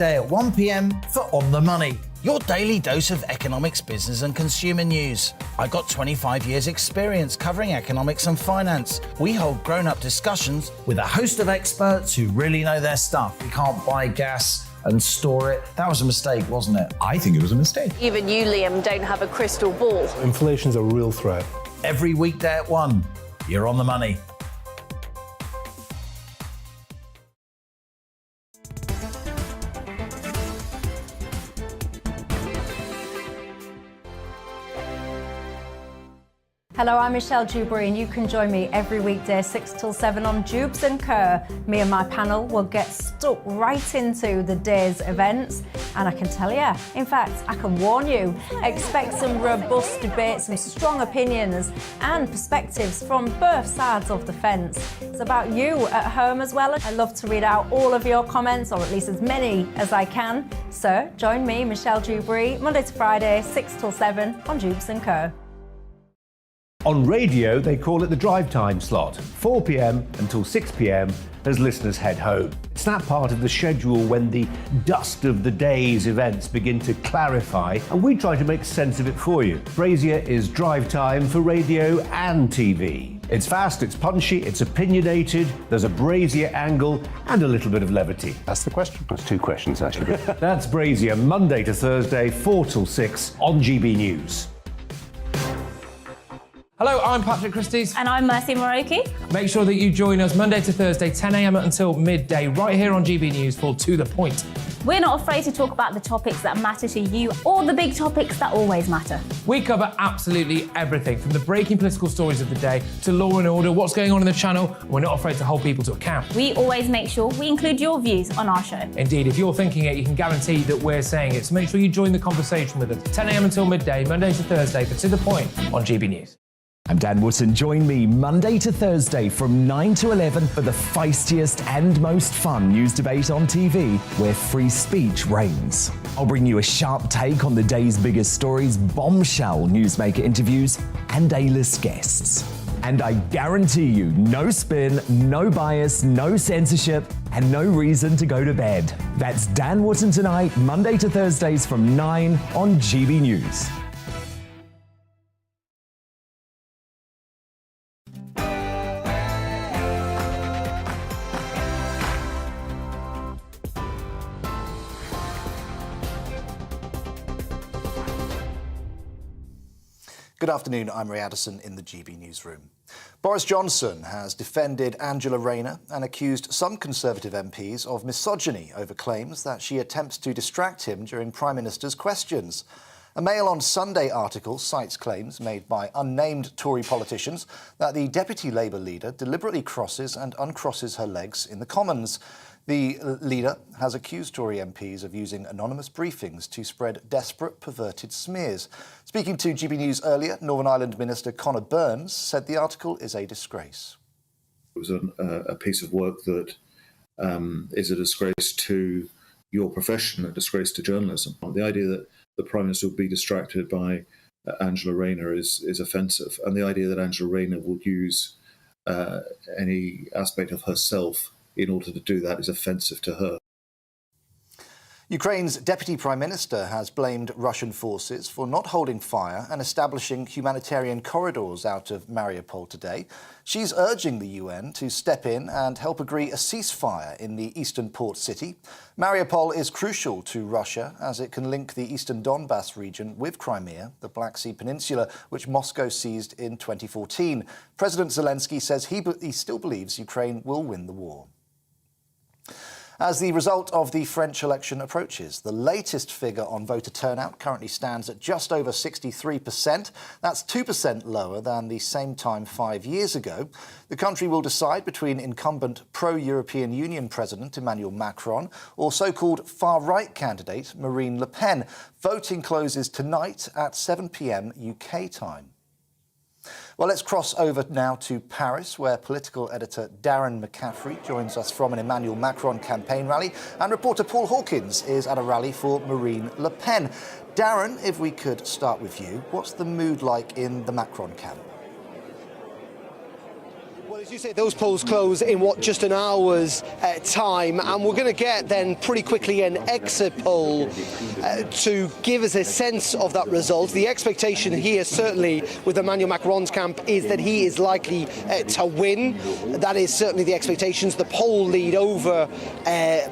Day at 1 p.m. for On the Money, your daily dose of economics, business and consumer news. I've got 25 years experience covering economics and finance. We hold grown-up discussions with a host of experts who really know their stuff. We can't buy gas and store it. That was a mistake, wasn't it? I think it was a mistake. Even you, Liam, don't have a crystal ball. Inflation's a real threat. Every weekday at 1, you're On the Money. Hello, I'm Michelle Dewberry and you can join me every weekday 6 till 7 on Jubes and Kerr. Me and my panel will get stuck right into the day's events, and I can tell you, in fact, I can warn you, expect some robust debates, some strong opinions and perspectives from both sides of the fence. It's about you at home as well. I love to read out all of your comments, or at least as many as I can. So join me, Michelle Dewberry, Monday to Friday, 6 till 7 on Jubes and Kerr. On radio, they call it the drive time slot, 4 p.m. until 6 p.m. as listeners head home. It's that part of the schedule when the dust of the day's events begin to clarify, and we try to make sense of it for you. Brazier is drive time for radio and TV. It's fast, it's punchy, it's opinionated, there's a Brazier angle and a little bit of levity. That's the question. That's two questions, actually. That's Brazier, Monday to Thursday, 4 till 6 on GB News. Hello, I'm Patrick Christie's. And I'm Mercy Moroki. Make sure that you join us Monday to Thursday, 10 a.m. until midday, right here on GB News for To The Point. We're not afraid to talk about the topics that matter to you or the big topics that always matter. We cover absolutely everything, from the breaking political stories of the day to law and order, what's going on in the channel. We're not afraid to hold people to account. We always make sure we include your views on our show. Indeed, if you're thinking it, you can guarantee that we're saying it. So make sure you join the conversation with us, 10 a.m. until midday, Monday to Thursday for To The Point on GB News. I'm Dan Wootton. Join me Monday to Thursday from 9 to 11 for the feistiest and most fun news debate on TV, where free speech reigns. I'll bring you a sharp take on the day's biggest stories, bombshell newsmaker interviews, and A-list guests. And I guarantee you, no spin, no bias, no censorship, and no reason to go to bed. That's Dan Wootton tonight, Monday to Thursdays from 9 on GB News. Good afternoon, I'm Ray Addison in the GB newsroom. Boris Johnson has defended Angela Rayner and accused some Conservative MPs of misogyny over claims that she attempts to distract him during Prime Minister's questions. A Mail on Sunday article cites claims made by unnamed Tory politicians that the Deputy Labour leader deliberately crosses and uncrosses her legs in the Commons. The leader has accused Tory MPs of using anonymous briefings to spread desperate, perverted smears. Speaking to GB News earlier, Northern Ireland Minister Conor Burns said the article is a disgrace. It was a piece of work that is a disgrace to your profession, a disgrace to journalism. The idea that the Prime Minister would be distracted by Angela Rayner is offensive, and the idea that Angela Rayner would use any aspect of herself in order to do that is offensive to her. Ukraine's Deputy Prime Minister has blamed Russian forces for not holding fire and establishing humanitarian corridors out of Mariupol today. She's urging the UN to step in and help agree a ceasefire in the eastern port city. Mariupol is crucial to Russia as it can link the eastern Donbass region with Crimea, the Black Sea Peninsula, which Moscow seized in 2014. President Zelensky says he still believes Ukraine will win the war. As the result of the French election approaches, the latest figure on voter turnout currently stands at just over 63%. That's 2% lower than the same time 5 years ago. The country will decide between incumbent pro-European Union President Emmanuel Macron or so-called far-right candidate Marine Le Pen. Voting closes tonight at 7 p.m. UK time. Well, let's cross over now to Paris, where political editor Darren McCaffrey joins us from an Emmanuel Macron campaign rally, and reporter Paul Hawkins is at a rally for Marine Le Pen. Darren, if we could start with you, what's the mood like in the Macron camp? Well, As you say, those polls close in just an hour's time, and we're going to get then pretty quickly an exit poll to give us a sense of that result. The expectation here, certainly with Emmanuel Macron's camp, is that he is likely to win. That is certainly the expectations. The poll lead over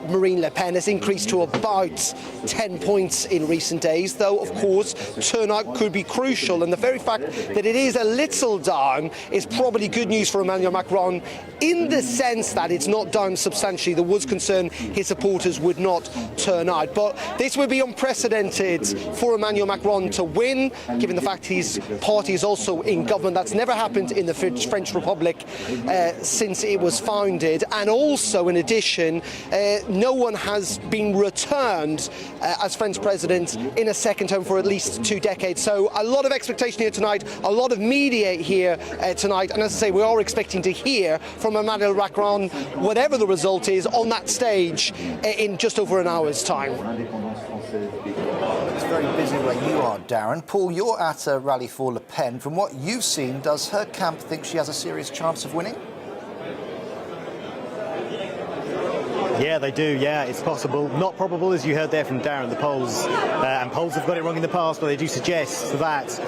Marine Le Pen has increased to about 10 points in recent days, though of course turnout could be crucial, and the very fact that it is a little down is probably good news for Emmanuel Macron, in the sense that it's not down substantially. There was concern his supporters would not turn out, but this would be unprecedented for Emmanuel Macron to win, given the fact his party is also in government. That's never happened in the French Republic since it was founded, and also in addition no one has been returned as French president in a second term for at least 2 decades. So a lot of expectation here tonight, a lot of media here tonight, and as I say, we are expecting to hear from Emmanuel Macron, whatever the result is, on that stage in just over an hour's time. It's very busy where you are, Darren. Paul, you're at a rally for Le Pen. From what you've seen, does her camp think she has a serious chance of winning? Yeah, they do. Yeah, it's possible. Not probable, as you heard there from Darren. The polls, and polls have got it wrong in the past, but they do suggest that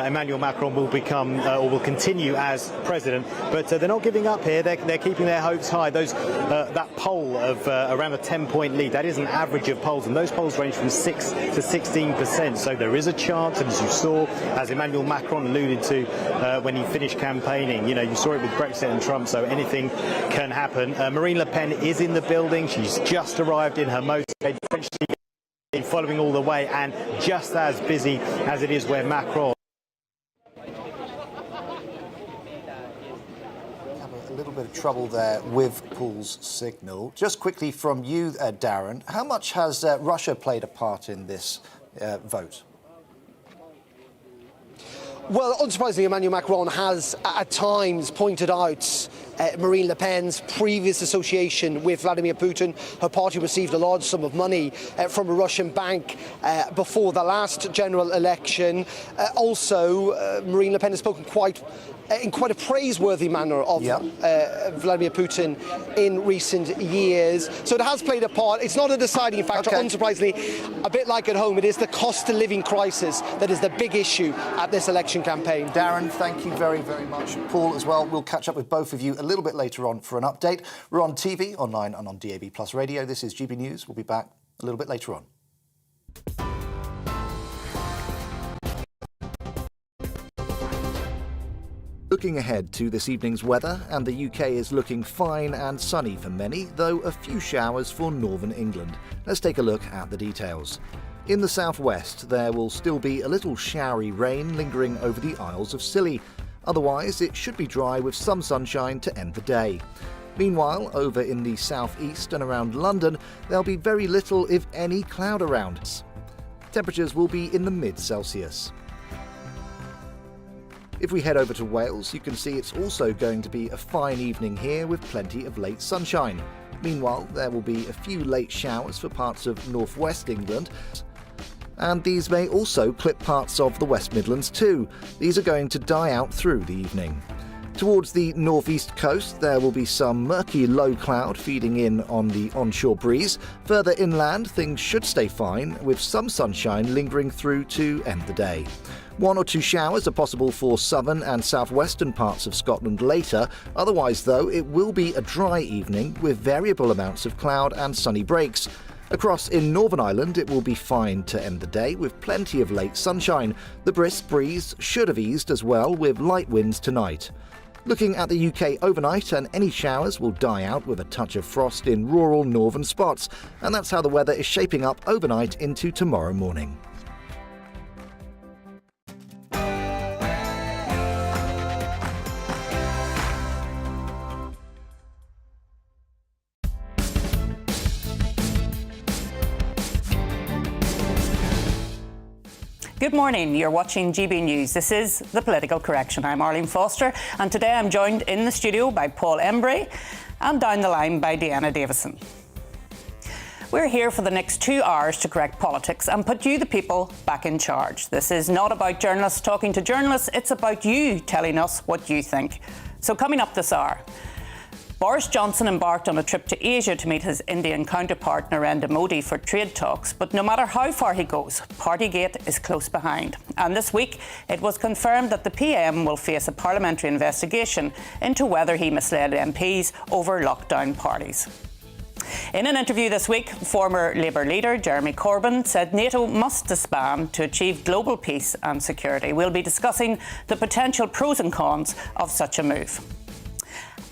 Emmanuel Macron will become or will continue as president. But they're not giving up here. They're keeping their hopes high. That poll of around a 10-point lead, that is an average of polls, and those polls range from 6 to 16%. So there is a chance, and as you saw, as Emmanuel Macron alluded to when he finished campaigning, you saw it with Brexit and Trump. So anything can happen. Marine Le Pen is in the building. She's just arrived in her motorcade, following all the way, and just as busy as it is where Macron. Have a little bit of trouble there with Paul's signal. Just quickly from you, Darren, how much has Russia played a part in this vote? Well, unsurprisingly, Emmanuel Macron has at times pointed out Marine Le Pen's previous association with Vladimir Putin. Her party received a large sum of money from a Russian bank before the last general election. Also, Marine Le Pen has spoken in quite a praiseworthy manner of Vladimir Putin in recent years. So it has played a part. It's not a deciding factor. Okay. Unsurprisingly, a bit like at home, it is the cost of living crisis that is the big issue at this election campaign. Darren, thank you very, very much. Paul as well. We'll catch up with both of you a little bit later on for an update. We're on TV, online and on DAB+ radio. This is GB News. We'll be back a little bit later on. Looking ahead to this evening's weather, and the UK is looking fine and sunny for many, though a few showers for northern England. Let's take a look at the details. In the southwest, there will still be a little showery rain lingering over the Isles of Scilly. Otherwise, it should be dry with some sunshine to end the day. Meanwhile, over in the southeast and around London, there'll be very little, if any, cloud around us. Temperatures will be in the mid-Celsius. If we head over to Wales, you can see it's also going to be a fine evening here with plenty of late sunshine. Meanwhile, there will be a few late showers for parts of northwest England, and these may also clip parts of the West Midlands too. These are going to die out through the evening. Towards the northeast coast, there will be some murky low cloud feeding in on the onshore breeze. Further inland, things should stay fine, with some sunshine lingering through to end the day. 1 or 2 showers are possible for southern and southwestern parts of Scotland later. Otherwise, though, it will be a dry evening with variable amounts of cloud and sunny breaks. Across in Northern Ireland, it will be fine to end the day with plenty of late sunshine. The brisk breeze should have eased as well, with light winds tonight. Looking at the UK overnight, and any showers will die out with a touch of frost in rural northern spots. And that's how the weather is shaping up overnight into tomorrow morning. Good morning, you're watching GB News. This is The Political Correction. I'm Arlene Foster, and today I'm joined in the studio by Paul Embry and down the line by Deanna Davison. We're here for the next 2 hours to correct politics and put you, the people, back in charge. This is not about journalists talking to journalists, it's about you telling us what you think. So coming up this hour, Boris Johnson embarked on a trip to Asia to meet his Indian counterpart Narendra Modi for trade talks, but no matter how far he goes, Partygate is close behind. And this week, it was confirmed that the PM will face a parliamentary investigation into whether he misled MPs over lockdown parties. In an interview this week, former Labour leader Jeremy Corbyn said NATO must disband to achieve global peace and security. We'll be discussing the potential pros and cons of such a move.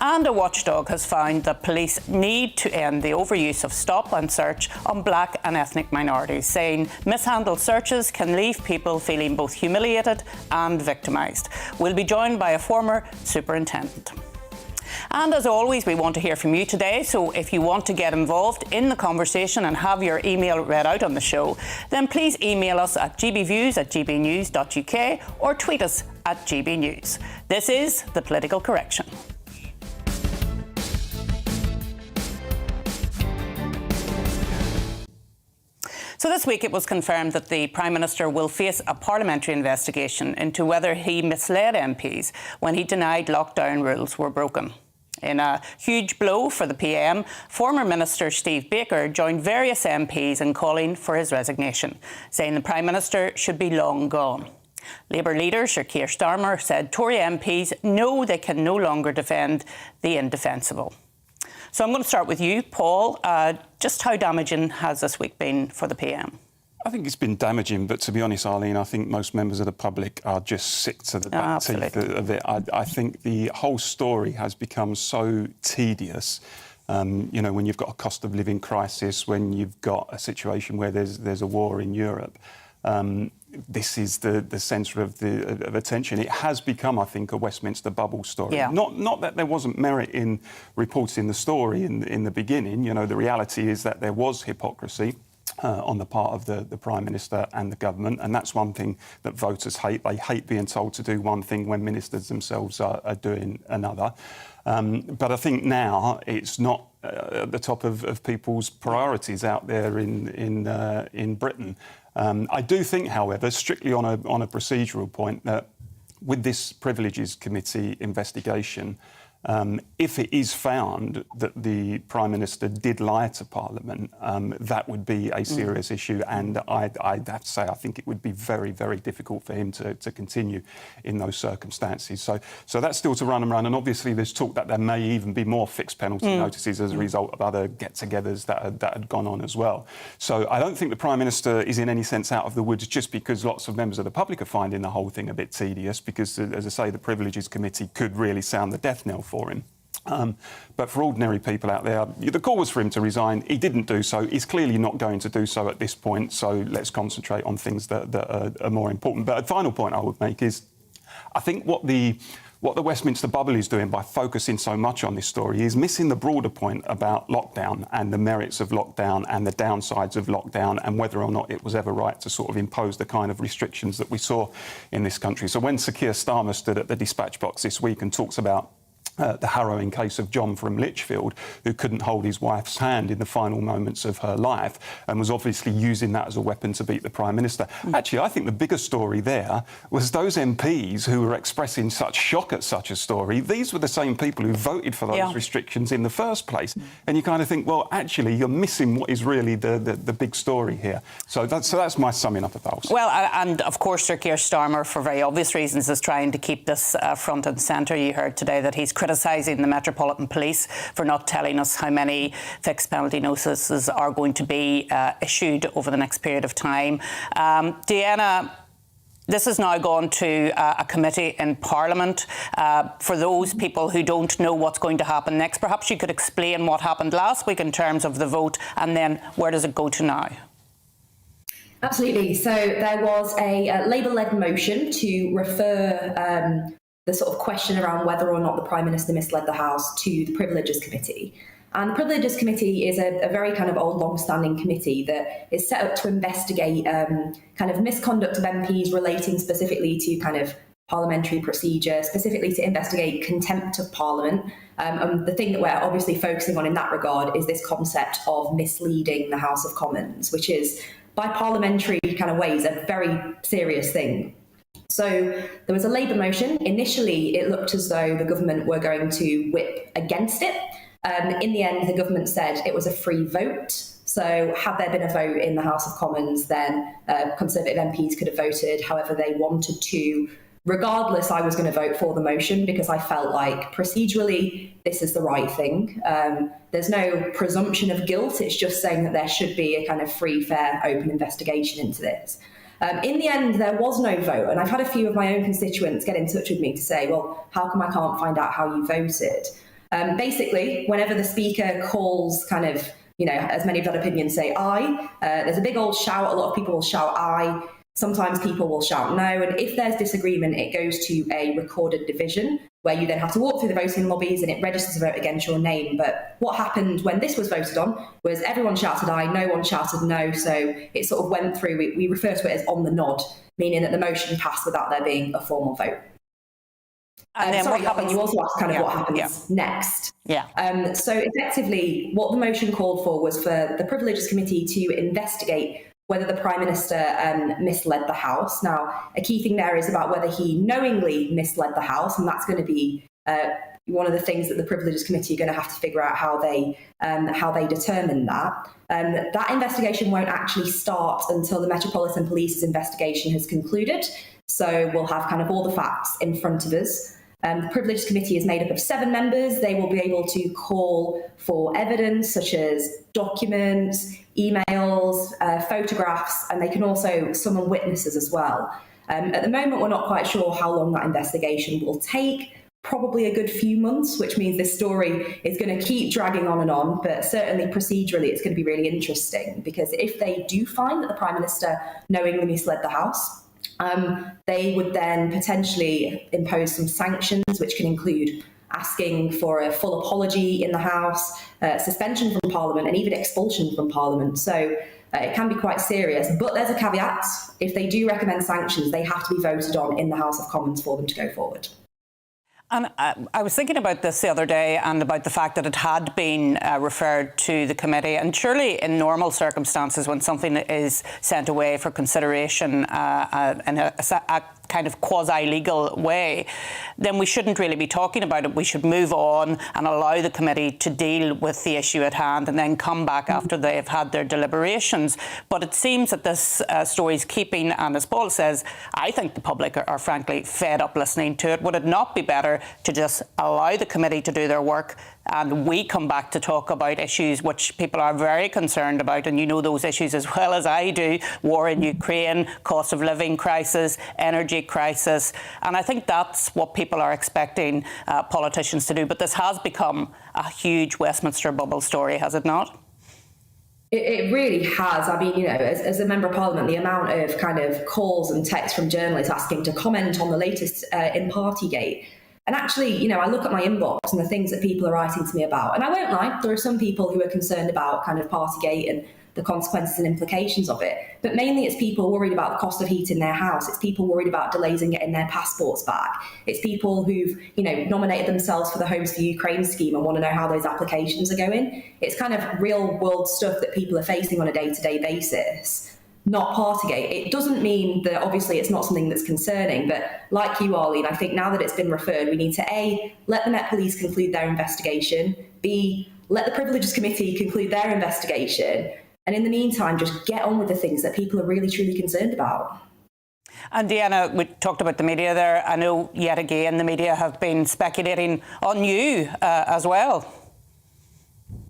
And a watchdog has found that police need to end the overuse of stop and search on black and ethnic minorities, saying mishandled searches can leave people feeling both humiliated and victimised. We'll be joined by a former superintendent. And as always, we want to hear from you today, so if you want to get involved in the conversation and have your email read out on the show, then please email us at gbviews@gbnews.uk or tweet us at gbnews. This is The Political Correction. So this week it was confirmed that the Prime Minister will face a parliamentary investigation into whether he misled MPs when he denied lockdown rules were broken. In a huge blow for the PM, former Minister Steve Baker joined various MPs in calling for his resignation, saying the Prime Minister should be long gone. Labour leader Sir Keir Starmer said Tory MPs know they can no longer defend the indefensible. So I'm going to start with you, Paul. Just how damaging has this week been for the PM? I think it's been damaging, but to be honest, Arlene, I think most members of the public are just sick to the back teeth of it. I think the whole story has become so tedious. You know, when you've got a cost of living crisis, when you've got a situation where there's a war in Europe, this is the centre of attention. It has become, I think, a Westminster bubble story. Yeah. Not that there wasn't merit in reporting the story in the beginning. You know, the reality is that there was hypocrisy on the part of the Prime Minister and the government, and that's one thing that voters hate. They hate being told to do one thing when ministers themselves are doing another. But I think now it's not at the top of people's priorities out there in Britain. I do think, however, strictly on a procedural point, that with this Privileges Committee investigation, if it is found that the Prime Minister did lie to Parliament, that would be a serious issue, and I'd have to say I think it would be very, very difficult for him to continue in those circumstances. So that's still to run, and obviously there's talk that there may even be more fixed penalty notices as a result of other get-togethers that had gone on as well. So I don't think the Prime Minister is in any sense out of the woods just because lots of members of the public are finding the whole thing a bit tedious, because, as I say, the Privileges Committee could really sound the death knell for him. But for ordinary people out there, the call was for him to resign. He didn't do so. He's clearly not going to do so at this point, so let's concentrate on things that are more important. But a final point I would make is I think what the Westminster bubble is doing by focusing so much on this story is missing the broader point about lockdown and the merits of lockdown and the downsides of lockdown and whether or not it was ever right to sort of impose the kind of restrictions that we saw in this country. So when Sir Keir Starmer stood at the dispatch box this week and talks about the harrowing case of John from Lichfield, who couldn't hold his wife's hand in the final moments of her life and was obviously using that as a weapon to beat the Prime Minister. Actually, I think the bigger story there was those MPs who were expressing such shock at such a story. These were the same people who voted for those restrictions in the first place. And you kind of think, well, actually, you're missing what is really the big story here. So that's my summing up of those. Well, and of course, Sir Keir Starmer, for very obvious reasons, is trying to keep this front and centre. You heard today that he's criticising the Metropolitan Police for not telling us how many fixed penalty notices are going to be issued over the next period of time. Deanna, this has now gone to a committee in Parliament. For those people who don't know what's going to happen next, perhaps you could explain what happened last week in terms of the vote, and then where does it go to now? Absolutely. So there was a Labour-led motion to refer the sort of question around whether or not the Prime Minister misled the House to the Privileges Committee. And the Privileges Committee is a very kind of old, long-standing committee that is set up to investigate kind of misconduct of MPs relating specifically to kind of parliamentary procedure, specifically to investigate contempt of Parliament. The thing that we're obviously focusing on in that regard is this concept of misleading the House of Commons, which is, by parliamentary kind of ways, a very serious thing. So there was a Labour motion. Initially, it looked as though the government were going to whip against it. In the end, the government said it was a free vote. So had there been a vote in the House of Commons, then Conservative MPs could have voted however they wanted to. Regardless, I was going to vote for the motion because I felt like procedurally this is the right thing. There's no presumption of guilt. It's just saying that there should be a kind of free, fair, open investigation into this. In the end, there was no vote, and I've had a few of my own constituents get in touch with me to say, well, how come I can't find out how you voted? Basically, whenever the Speaker calls kind of, as many of that opinion say aye, there's a big old shout. A lot of people will shout aye. Sometimes people will shout no. And if there's disagreement, it goes to a recorded division where you then have to walk through the voting lobbies and it registers a vote against your name. But what happened when this was voted on was everyone shouted aye, no one shouted no. So it sort of went through, we refer to it as on the nod, meaning that the motion passed without there being a formal vote. And then sorry, what happens? You also asked kind of what happens next. Yeah. So effectively, what the motion called for was for the Privileges Committee to investigate whether the Prime Minister misled the House. Now, a key thing there is about whether he knowingly misled the House, and that's going to be one of the things that the Privileges Committee are going to have to figure out how they determine that. That investigation won't actually start until the Metropolitan Police's investigation has concluded. So we'll have kind of all the facts in front of us. The Privileges Committee is made up of 7 members. They will be able to call for evidence such as documents, emails, photographs, and they can also summon witnesses as well. At the moment, we're not quite sure how long that investigation will take. Probably a good few months, which means this story is going to keep dragging on, but certainly procedurally it's going to be really interesting because if they do find that the Prime Minister knowingly misled the House, they would then potentially impose some sanctions, which can include asking for a full apology in the House, suspension from Parliament, and even expulsion from Parliament. So it can be quite serious. But there's a caveat. If they do recommend sanctions, they have to be voted on in the House of Commons for them to go forward. And I was thinking about this the other day and about the fact that it had been referred to the committee. And surely in normal circumstances, when something is sent away for consideration in a kind of quasi-legal way, then we shouldn't really be talking about it. We should move on and allow the committee to deal with the issue at hand and then come back after they've had their deliberations. But it seems that this story is keeping, and as Paul says, I think the public are frankly fed up listening to it. Would it not be better to just allow the committee to do their work and we come back to talk about issues which people are very concerned about, and you know those issues as well as I do: war in Ukraine, cost of living crisis, energy crisis. And I think that's what people are expecting politicians to do. But this has become a huge Westminster bubble story, has it not? It really has. I mean, as a Member of Parliament, the amount of kind of calls and texts from journalists asking to comment on the latest in Partygate. And actually, I look at my inbox and the things that people are writing to me about. And I won't lie, there are some people who are concerned about kind of Partygate and the consequences and implications of it. But mainly it's people worried about the cost of heating their house. It's people worried about delays in getting their passports back. It's people who've, nominated themselves for the Homes for Ukraine scheme and want to know how those applications are going. It's kind of real world stuff that people are facing on a day-to-day basis. Not Partygate. It doesn't mean that obviously it's not something that's concerning, but like you, Arlene, I think now that it's been referred, we need to A, let the Met Police conclude their investigation, B, let the Privileges Committee conclude their investigation, and in the meantime, just get on with the things that people are really, truly concerned about. And Deanna, we talked about the media there. I know yet again the media have been speculating on you as well.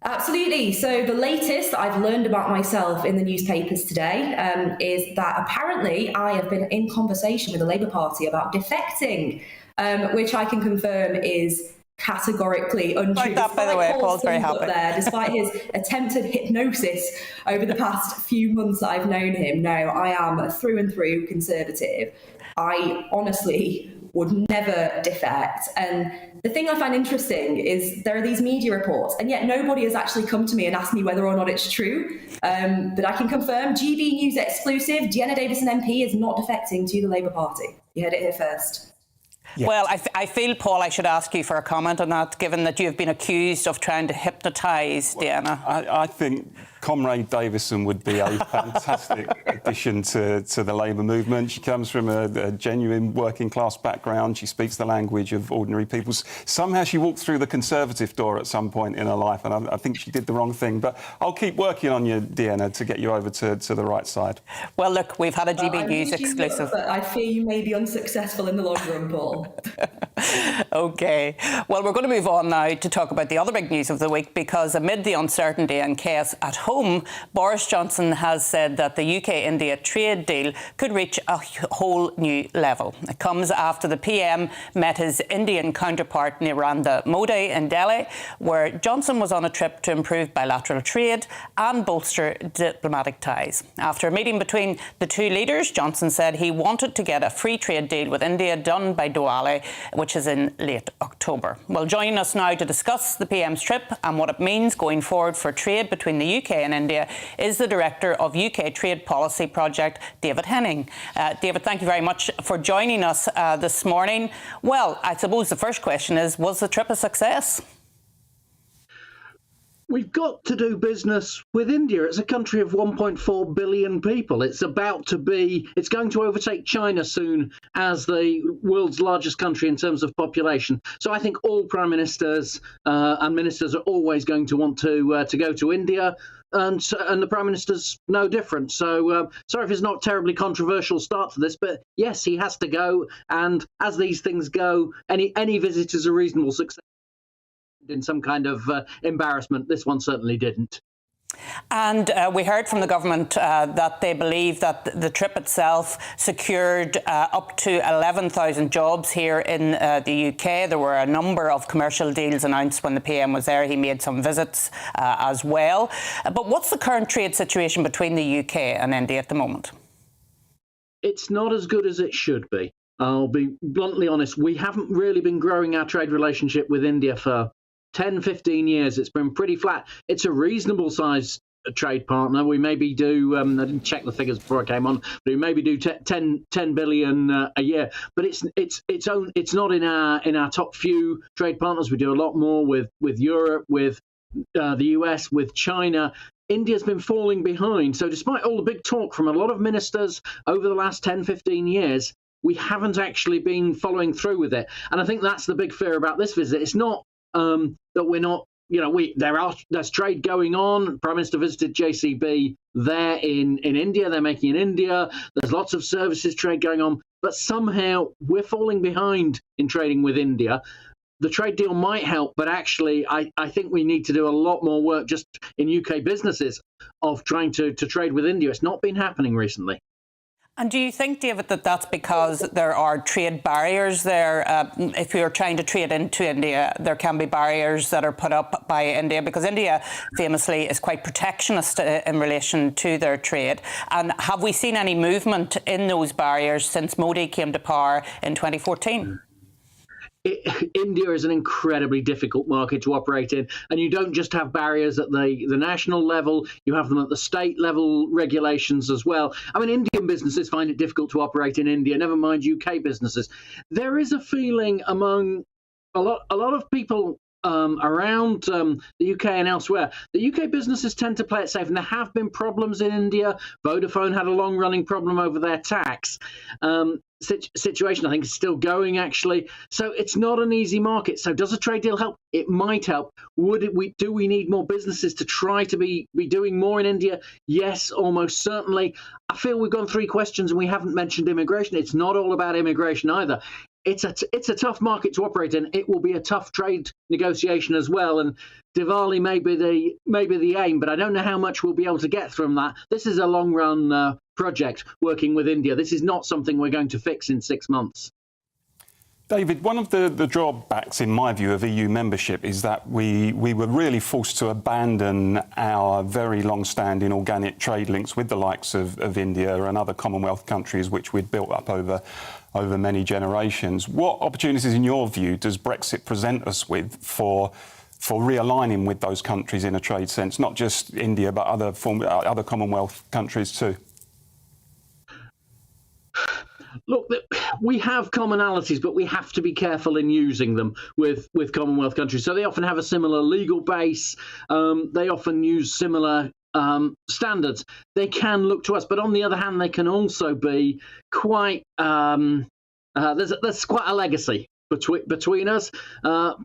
Absolutely. So the latest that I've learned about myself in the newspapers today is that apparently I have been in conversation with the Labour Party about defecting, which I can confirm is categorically untrue. Like that, by the way, Paul's very happy. Despite his attempted hypnosis over the past few months that I've known him, no, I am through and through Conservative. I honestly would never defect. And the thing I find interesting is there are these media reports, and yet nobody has actually come to me and asked me whether or not it's true. But I can confirm, GBNews exclusive, Deanna Davison MP is not defecting to the Labour Party. You heard it here first. Well, I feel, Paul, I should ask you for a comment on that, given that you've been accused of trying to hypnotise Diana. I think Comrade Davison would be a fantastic addition to the Labour movement. She comes from a genuine working-class background. She speaks the language of ordinary people. Somehow she walked through the Conservative door at some point in her life, and I think she did the wrong thing. But I'll keep working on you, Diana, to get you over to the right side. Well, look, we've had a GBNews exclusive. But I fear you may be unsuccessful in the long run, Paul. OK. Well, we're going to move on now to talk about the other big news of the week, because amid the uncertainty and chaos at home, Boris Johnson has said that the UK-India trade deal could reach a whole new level. It comes after the PM met his Indian counterpart Narendra Modi in Delhi, where Johnson was on a trip to improve bilateral trade and bolster diplomatic ties. After a meeting between the two leaders, Johnson said he wanted to get a free trade deal with India done by Diwali, which is in late October. Well, joining us now to discuss the PM's trip and what it means going forward for trade between the UK and India is the Director of UK Trade Policy Project, David Henning. David, thank you very much for joining us this morning. Well, I suppose the first question is, was the trip a success? We've got to do business with India. It's a country of 1.4 billion people. It's going to overtake China soon as the world's largest country in terms of population. So I think all prime ministers and ministers are always going to want to go to India. And the Prime Minister's no different. So sorry if it's not a terribly controversial start to this, but yes, he has to go. And as these things go, any visit is a reasonable success. In some kind of embarrassment, this one certainly didn't. And we heard from the government that they believe that the trip itself secured up to 11,000 jobs here in the UK. There were a number of commercial deals announced when the PM was there. He made some visits as well. But what's the current trade situation between the UK and India at the moment? It's not as good as it should be. I'll be bluntly honest. We haven't really been growing our trade relationship with India for 10, 15 years. It's been pretty flat. It's a reasonable sized trade partner. We maybe do, I didn't check the figures before I came on, but we maybe do 10 billion a year. But it's not in our top few trade partners. We do a lot more with Europe, with the US, with China. India's been falling behind. So despite all the big talk from a lot of ministers over the last 10, 15 years, we haven't actually been following through with it. And I think that's the big fear about this visit. It's not that we're not, there's trade going on. Prime Minister visited JCB there in India. They're making in India. There's lots of services trade going on, but somehow we're falling behind in trading with India. The trade deal might help, but actually I think we need to do a lot more work just in UK businesses of trying to trade with India. It's not been happening recently. And do you think, David, that that's because there are trade barriers there? If you're trying to trade into India, there can be barriers that are put up by India, because India famously is quite protectionist in relation to their trade. And have we seen any movement in those barriers since Modi came to power in 2014? India is an incredibly difficult market to operate in, and you don't just have barriers at the national level, you have them at the state level regulations as well. I mean, Indian businesses find it difficult to operate in India, never mind UK businesses. There is a feeling among a lot of people around the UK and elsewhere, the UK businesses tend to play it safe, and there have been problems in India. Vodafone had a long-running problem over their tax. Situation, I think, is still going, actually. So it's not an easy market. So does a trade deal help? It might help. Do we need more businesses to try to be doing more in India? Yes, almost certainly. I feel we've gone 3 questions and we haven't mentioned immigration. It's not all about immigration either. It's a tough market to operate in. It will be a tough trade negotiation as well. And Diwali may be the aim, but I don't know how much we'll be able to get from that. This is a long-run project working with India. This is not something we're going to fix in 6 months. David, one of the drawbacks, in my view, of EU membership is that we were really forced to abandon our very long-standing organic trade links with the likes of India and other Commonwealth countries, which we'd built up over many generations. What opportunities, in your view, does Brexit present us with for realigning with those countries in a trade sense, not just India, but other Commonwealth countries too? Look, we have commonalities, but we have to be careful in using them with Commonwealth countries. So they often have a similar legal base. They often use similar standards. They can look to us, but on the other hand, they can also be quite. There's quite a legacy between us.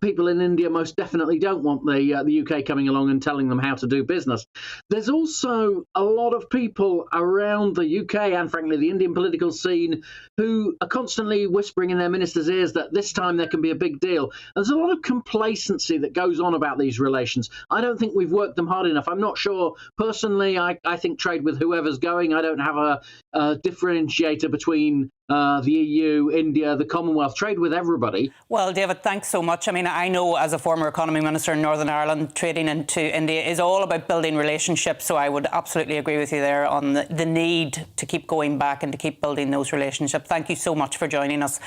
People in India most definitely don't want the UK coming along and telling them how to do business. There's also a lot of people around the UK and, frankly, the Indian political scene who are constantly whispering in their ministers' ears that this time there can be a big deal. There's a lot of complacency that goes on about these relations. I don't think we've worked them hard enough. I'm not sure. Personally, I think trade with whoever's going. I don't have a differentiator between the EU, India, the Commonwealth, trade with everybody. Well, David, thanks so much. I mean, I know as a former economy minister in Northern Ireland, trading into India is all about building relationships. So I would absolutely agree with you there on the need to keep going back and to keep building those relationships. Thank you so much for joining us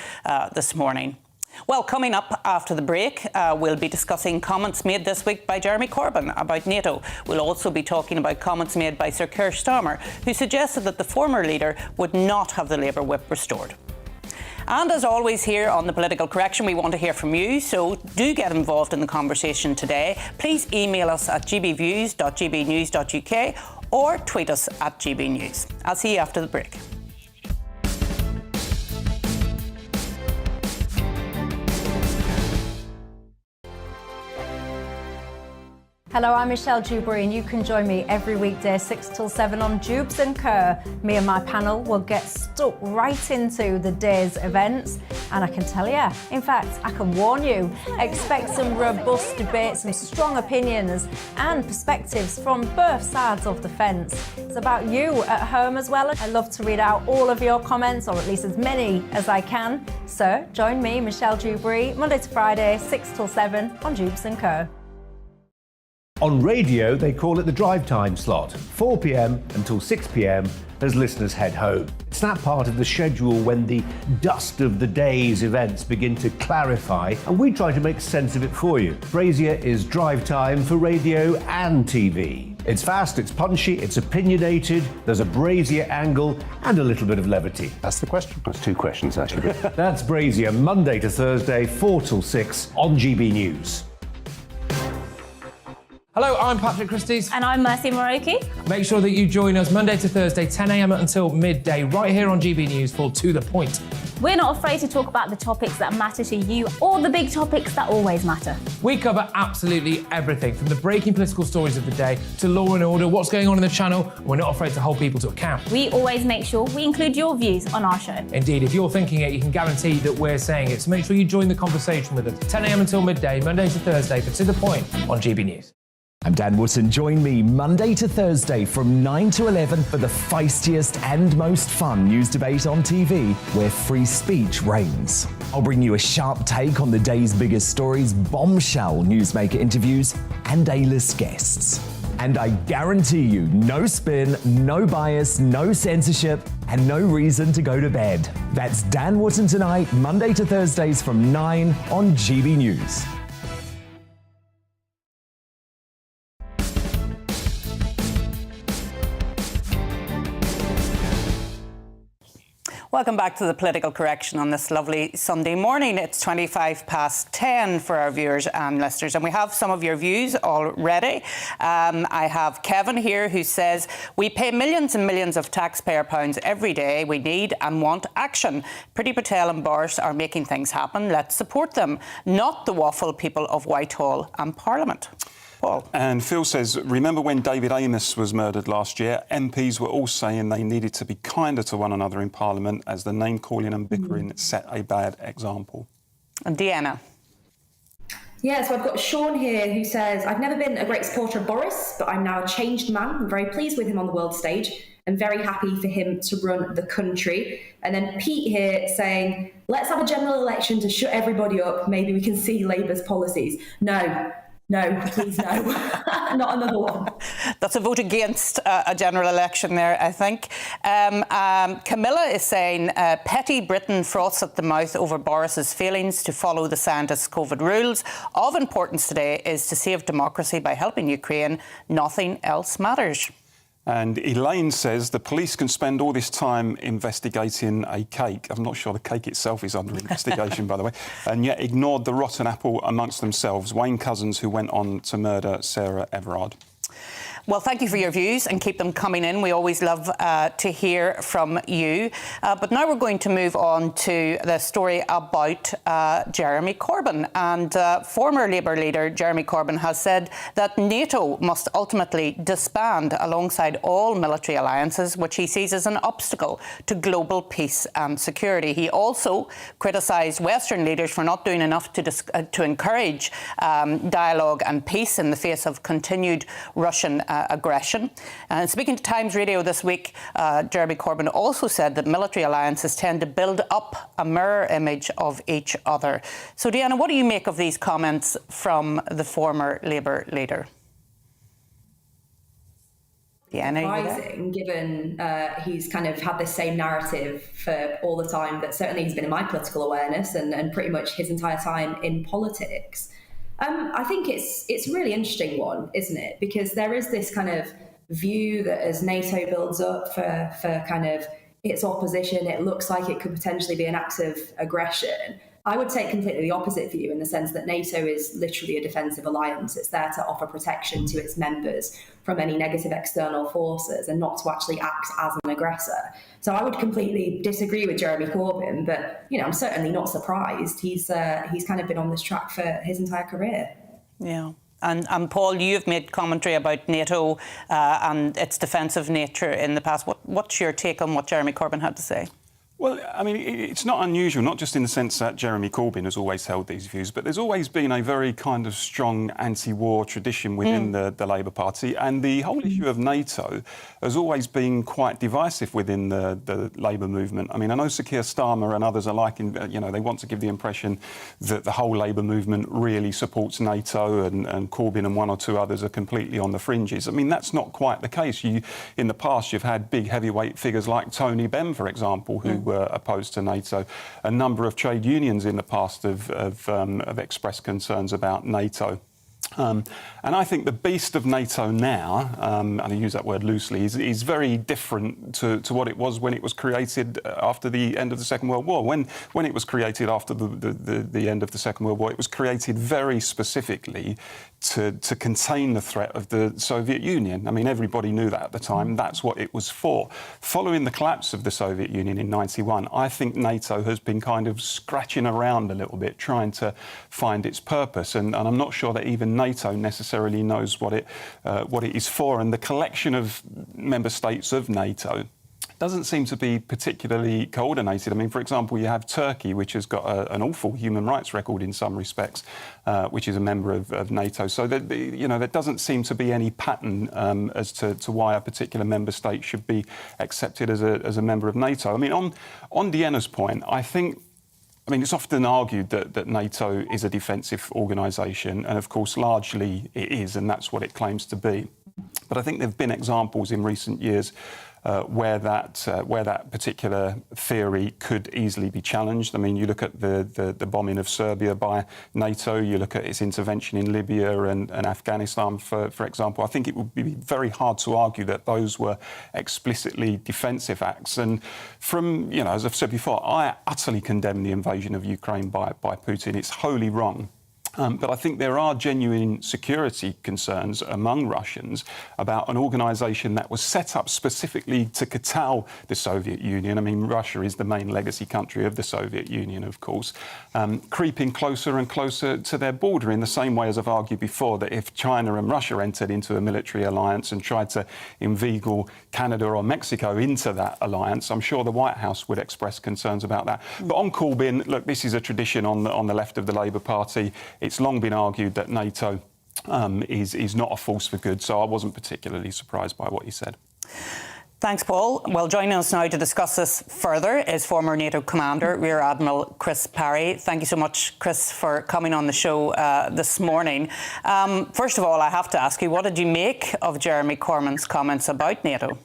this morning. Well, coming up after the break, we'll be discussing comments made this week by Jeremy Corbyn about NATO. We'll also be talking about comments made by Sir Keir Starmer, who suggested that the former leader would not have the Labour whip restored. And as always here on The Political Correction, we want to hear from you, so do get involved in the conversation today. Please email us at gbviews.gbnews.uk or tweet us at GBNews. I'll see you after the break. Hello, I'm Michelle Dewberry, and you can join me every weekday 6 till 7 on Jubes and Kerr. Me and my panel will get stuck right into the day's events, and I can tell you, in fact, I can warn you, expect some robust debate, some strong opinions and perspectives from both sides of the fence. It's about you at home as well. I love to read out all of your comments, or at least as many as I can. So join me, Michelle Dewberry, Monday to Friday, 6 till 7 on Jubes and Kerr. On radio, they call it the drive time slot, 4 p.m. until 6 p.m. as listeners head home. It's that part of the schedule when the dust of the day's events begin to clarify, and we try to make sense of it for you. Brazier is drive time for radio and TV. It's fast, it's punchy, it's opinionated, there's a Brazier angle and a little bit of levity. That's the question. That's two questions, actually. That's Brazier, Monday to Thursday, 4 till 6 on GB News. Hello, I'm Patrick Christie's. And I'm Mercy Moroki. Make sure that you join us Monday to Thursday, 10 a.m. until midday, right here on GB News for To The Point. We're not afraid to talk about the topics that matter to you or the big topics that always matter. We cover absolutely everything, from the breaking political stories of the day to law and order, what's going on in the channel. We're not afraid to hold people to account. We always make sure we include your views on our show. Indeed, if you're thinking it, you can guarantee that we're saying it. So make sure you join the conversation with us, 10 a.m. until midday, Monday to Thursday, for To The Point on GB News. I'm Dan Wootton. Join me Monday to Thursday from 9 to 11 for the feistiest and most fun news debate on TV, where free speech reigns. I'll bring you a sharp take on the day's biggest stories, bombshell newsmaker interviews, and A-list guests. And I guarantee you, no spin, no bias, no censorship, and no reason to go to bed. That's Dan Wootton tonight, Monday to Thursdays from 9 on GB News. Welcome back to The Political Correction on this lovely Sunday morning. It's 10:25 for our viewers and listeners, and we have some of your views already. I have Kevin here who says, we pay millions and millions of taxpayer pounds every day. We need and want action. Priti Patel and Boris are making things happen. Let's support them, not the waffle people of Whitehall and Parliament. Paul. And Phil says, remember when David Amess was murdered last year? MPs were all saying they needed to be kinder to one another in Parliament as the name-calling and bickering set a bad example. And Deanna. Yeah, so I've got Sean here who says, I've never been a great supporter of Boris, but I'm now a changed man. I'm very pleased with him on the world stage and very happy for him to run the country. And then Pete here saying, let's have a general election to shut everybody up. Maybe we can see Labour's policies. No, please no. Not another one. That's a vote against a general election there, I think. Camilla is saying, petty Britain froths at the mouth over Boris's failings to follow the scientists' COVID rules. Of importance today is to save democracy by helping Ukraine. Nothing else matters. And Elaine says the police can spend all this time investigating a cake. I'm not sure the cake itself is under investigation, by the way, and yet ignored the rotten apple amongst themselves. Wayne Couzens, who went on to murder Sarah Everard. Well, thank you for your views and keep them coming in. We always love to hear from you. But now we're going to move on to the story about Jeremy Corbyn. And former Labour leader Jeremy Corbyn has said that NATO must ultimately disband alongside all military alliances, which he sees as an obstacle to global peace and security. He also criticised Western leaders for not doing enough to encourage dialogue and peace in the face of continued Russian aggression. And speaking to Times Radio this week, Jeremy Corbyn also said that military alliances tend to build up a mirror image of each other. So, Deanna, what do you make of these comments from the former Labour leader? Surprising, given he's kind of had this same narrative for all the time that certainly he's been in my political awareness and pretty much his entire time in politics. I think it's a really interesting one, isn't it? Because there is this kind of view that as NATO builds up for kind of its opposition, it looks like it could potentially be an act of aggression. I would take completely the opposite view in the sense that NATO is literally a defensive alliance. It's there to offer protection to its members from any negative external forces and not to actually act as an aggressor. So I would completely disagree with Jeremy Corbyn, but I'm certainly not surprised. He's kind of been on this track for his entire career. Yeah. And Paul, you've made commentary about NATO and its defensive nature in the past. What's your take on what Jeremy Corbyn had to say? Well, I mean, it's not unusual, not just in the sense that Jeremy Corbyn has always held these views, but there's always been a very kind of strong anti-war tradition within the Labour Party. And the whole issue of NATO has always been quite divisive within the Labour movement. I mean, I know Sir Keir Starmer and others are liking, they want to give the impression that the whole Labour movement really supports NATO and Corbyn and one or two others are completely on the fringes. I mean, that's not quite the case. In the past, you've had big heavyweight figures like Tony Benn, for example, who were opposed to NATO. A number of trade unions in the past have expressed concerns about NATO. And I think the beast of NATO now, and I use that word loosely, is very different to what it was when it was created after the end of the Second World War. When it was created after the end of the Second World War, it was created very specifically to contain the threat of the Soviet Union. I mean, everybody knew that at the time. That's what it was for. Following the collapse of the Soviet Union in '91, I think NATO has been kind of scratching around a little bit, trying to find its purpose. And I'm not sure that even NATO necessarily knows what it is for. And the collection of member states of NATO doesn't seem to be particularly coordinated. I mean, for example, you have Turkey, which has got an awful human rights record in some respects, which is a member of NATO. So that, there doesn't seem to be any pattern as to why a particular member state should be accepted as a member of NATO. I mean, on Deanna's point, I mean, it's often argued that NATO is a defensive organisation, and of course, largely it is, and that's what it claims to be. But I think there have been examples in recent years where that particular theory could easily be challenged. I mean, you look at the bombing of Serbia by NATO, you look at its intervention in Libya and Afghanistan, for example. I think it would be very hard to argue that those were explicitly defensive acts. And from, as I've said before, I utterly condemn the invasion of Ukraine by Putin. It's wholly wrong. But I think there are genuine security concerns among Russians about an organisation that was set up specifically to curtail the Soviet Union. I mean, Russia is the main legacy country of the Soviet Union, of course, creeping closer and closer to their border in the same way as I've argued before that if China and Russia entered into a military alliance and tried to inveigle Canada or Mexico into that alliance, I'm sure the White House would express concerns about that. But on Corbyn, look, this is a tradition on the left of the Labour Party. It's long been argued that NATO is not a force for good, so I wasn't particularly surprised by what he said. Thanks, Paul. Well, joining us now to discuss this further is former NATO commander, Rear Admiral Chris Parry. Thank you so much, Chris, for coming on the show this morning. First of all, I have to ask you, what did you make of Jeremy Corbyn's comments about NATO?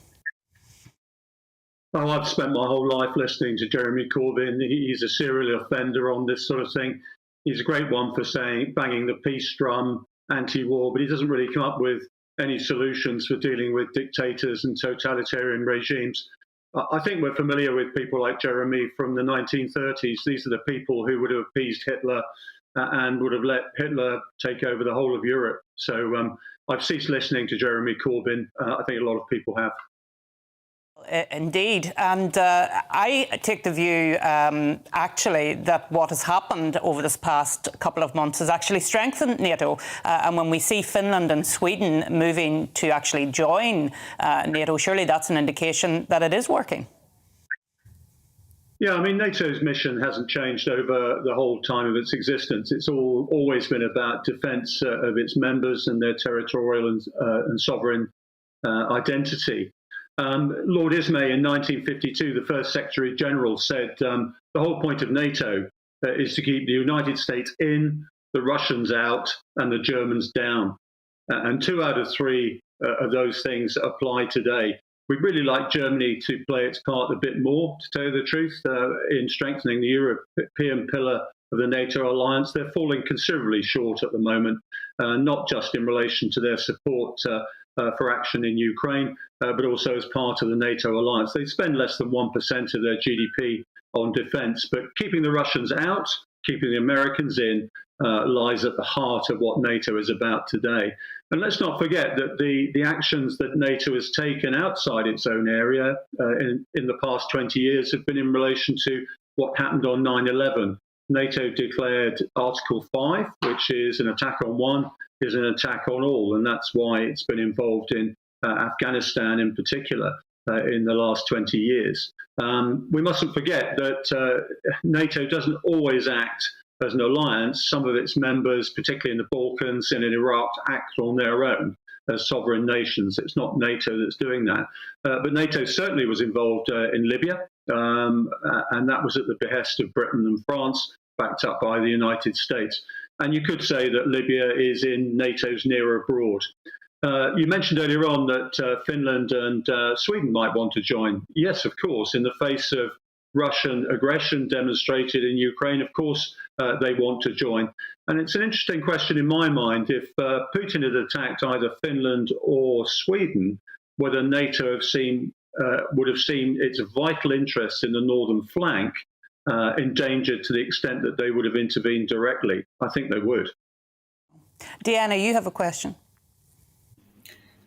Oh, I've spent my whole life listening to Jeremy Corbyn. He's a serial offender on this sort of thing. He's a great one for banging the peace drum, anti-war, but he doesn't really come up with any solutions for dealing with dictators and totalitarian regimes. I think we're familiar with people like Jeremy from the 1930s. These are the people who would have appeased Hitler and would have let Hitler take over the whole of Europe. So I've ceased listening to Jeremy Corbyn. I think a lot of people have. Indeed. And I take the view, actually, that what has happened over this past couple of months has actually strengthened NATO. And when we see Finland and Sweden moving to actually join NATO, surely that's an indication that it is working. Yeah, I mean, NATO's mission hasn't changed over the whole time of its existence. It's always been about defence of its members and their territorial and sovereign identity. Lord Ismay in 1952, the first Secretary General, said the whole point of NATO is to keep the United States in, the Russians out, and the Germans down. And 2 out of 3 of those things apply today. We'd really like Germany to play its part a bit more, to tell you the truth, in strengthening the European pillar of the NATO alliance. They're falling considerably short at the moment, not just in relation to their support for action in Ukraine, but also as part of the NATO alliance. They spend less than 1% of their GDP on defence, but keeping the Russians out, keeping the Americans in, lies at the heart of what NATO is about today. And let's not forget that the actions that NATO has taken outside its own area in the past 20 years have been in relation to what happened on 9/11. NATO declared Article 5, which is an attack on one, is an attack on all, and that's why it's been involved in Afghanistan in particular in the last 20 years. We mustn't forget that NATO doesn't always act as an alliance. Some of its members, particularly in the Balkans and in Iraq, act on their own as sovereign nations. It's not NATO that's doing that. But NATO certainly was involved in Libya, and that was at the behest of Britain and France, backed up by the United States. And you could say that Libya is in NATO's near abroad. You mentioned earlier on that Finland and Sweden might want to join. Yes, of course, in the face of Russian aggression demonstrated in Ukraine, of course, they want to join. And it's an interesting question in my mind, if Putin had attacked either Finland or Sweden, whether NATO would have seen its vital interests in the northern flank endangered to the extent that they would have intervened directly. I think they would. Deanna, you have a question.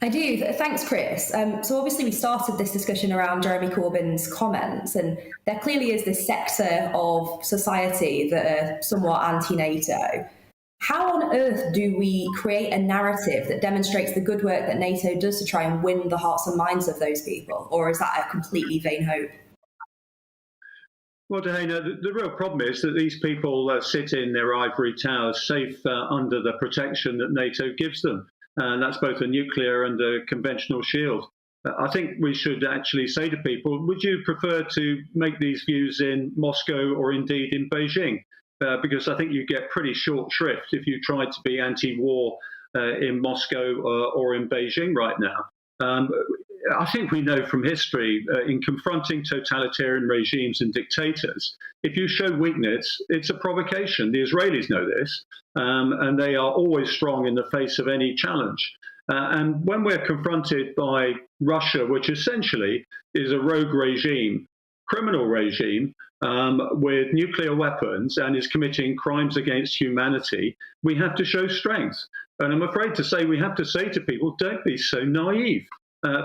I do. Thanks, Chris. So obviously we started this discussion around Jeremy Corbyn's comments, and there clearly is this sector of society that are somewhat anti-NATO. How on earth do we create a narrative that demonstrates the good work that NATO does to try and win the hearts and minds of those people? Or is that a completely vain hope? Well, Dana, the real problem is that these people sit in their ivory towers, safe under the protection that NATO gives them. And that's both a nuclear and a conventional shield. I think we should actually say to people, would you prefer to make these views in Moscow or indeed in Beijing? Because I think you get pretty short shrift if you try to be anti-war in Moscow or in Beijing right now. I think we know from history, in confronting totalitarian regimes and dictators, if you show weakness, it's a provocation. The Israelis know this, and they are always strong in the face of any challenge. And when we're confronted by Russia, which essentially is a rogue regime, criminal regime, with nuclear weapons and is committing crimes against humanity, we have to show strength. And I'm afraid to say we have to say to people, don't be so naive.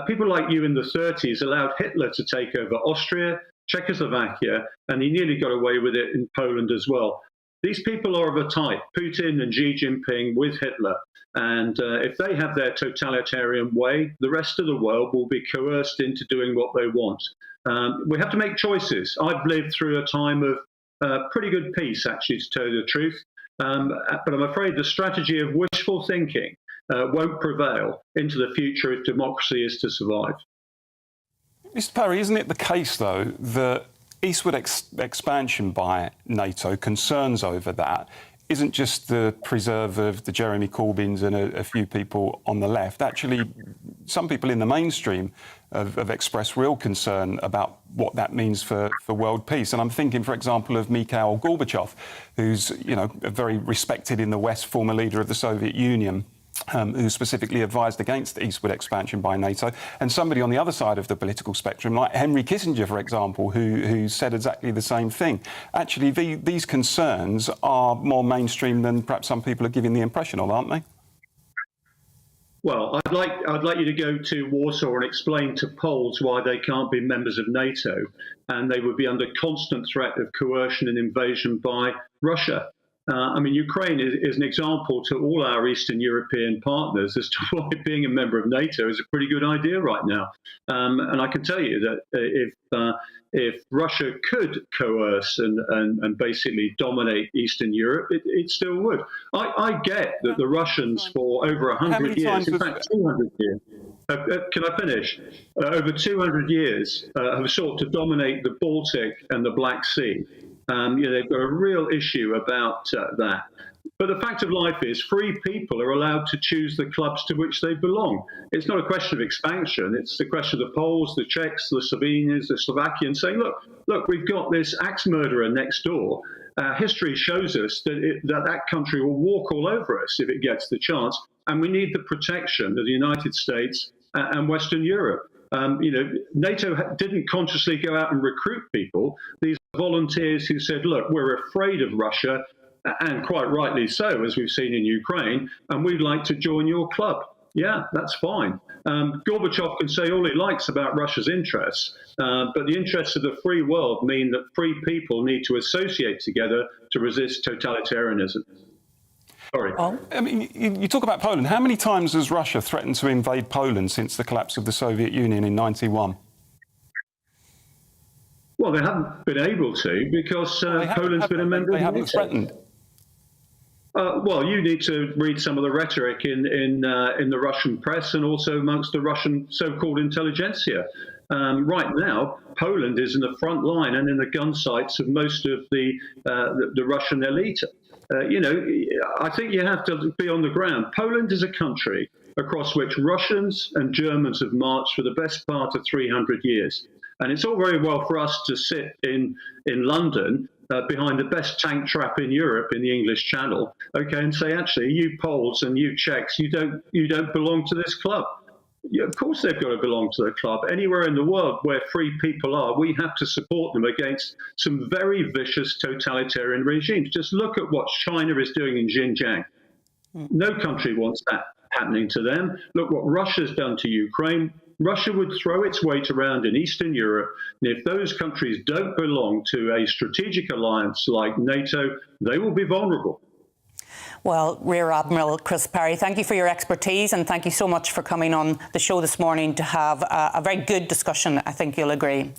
People like you in the 30s allowed Hitler to take over Austria, Czechoslovakia, and he nearly got away with it in Poland as well. These people are of a type, Putin and Xi Jinping with Hitler. And if they have their totalitarian way, the rest of the world will be coerced into doing what they want. We have to make choices. I've lived through a time of pretty good peace, actually, to tell you the truth. But I'm afraid the strategy of wishful thinking won't prevail into the future if democracy is to survive. Mr. Parry, isn't it the case, though, that eastward expansion by NATO, concerns over that, isn't just the preserve of the Jeremy Corbyns and a few people on the left? Actually, some people in the mainstream have expressed real concern about what that means for world peace. And I'm thinking, for example, of Mikhail Gorbachev, who's, very respected in the West, former leader of the Soviet Union, who specifically advised against the eastward expansion by NATO, and somebody on the other side of the political spectrum, like Henry Kissinger, for example, who said exactly the same thing. Actually, these concerns are more mainstream than perhaps some people are giving the impression of, aren't they? Well, I'd like you to go to Warsaw and explain to Poles why they can't be members of NATO, and they would be under constant threat of coercion and invasion by Russia. I mean, Ukraine is an example to all our Eastern European partners as to why being a member of NATO is a pretty good idea right now. And I can tell you that if Russia could coerce and basically dominate Eastern Europe, it still would. I get that the Russians for over 100 years, in fact 200 years, can I finish? Over 200 years have sought to dominate the Baltic and the Black Sea. They've got a real issue about that. But the fact of life is free people are allowed to choose the clubs to which they belong. It's not a question of expansion. It's the question of the Poles, the Czechs, the Slovenians, the Slovakians saying, look, we've got this axe murderer next door. History shows us that that country will walk all over us if it gets the chance. And we need the protection of the United States and Western Europe. NATO didn't consciously go out and recruit people. These volunteers who said, look, we're afraid of Russia, and quite rightly so, as we've seen in Ukraine, and we'd like to join your club. Yeah, that's fine. Gorbachev can say all he likes about Russia's interests, but the interests of the free world mean that free people need to associate together to resist totalitarianism. Sorry. I mean, you talk about Poland. How many times has Russia threatened to invade Poland since the collapse of the Soviet Union in '91? Well, they haven't been able to because Poland's been a member of NATO. They haven't threatened. Well, you need to read some of the rhetoric in the Russian press and also amongst the Russian so-called intelligentsia. Right now, Poland is in the front line and in the gun sights of most of the Russian elite. I think you have to be on the ground. Poland is a country across which Russians and Germans have marched for the best part of 300 years. And it's all very well for us to sit in London behind the best tank trap in Europe in the English Channel, and say, actually, you Poles and you Czechs, you don't belong to this club. Yeah, of course they've got to belong to the club. Anywhere in the world where free people are, we have to support them against some very vicious totalitarian regimes. Just look at what China is doing in Xinjiang. No country wants that happening to them. Look what Russia's done to Ukraine. Russia would throw its weight around in Eastern Europe, and if those countries don't belong to a strategic alliance like NATO, they will be vulnerable. Well, Rear Admiral Chris Parry, thank you for your expertise and thank you so much for coming on the show this morning to have a very good discussion, I think you'll agree.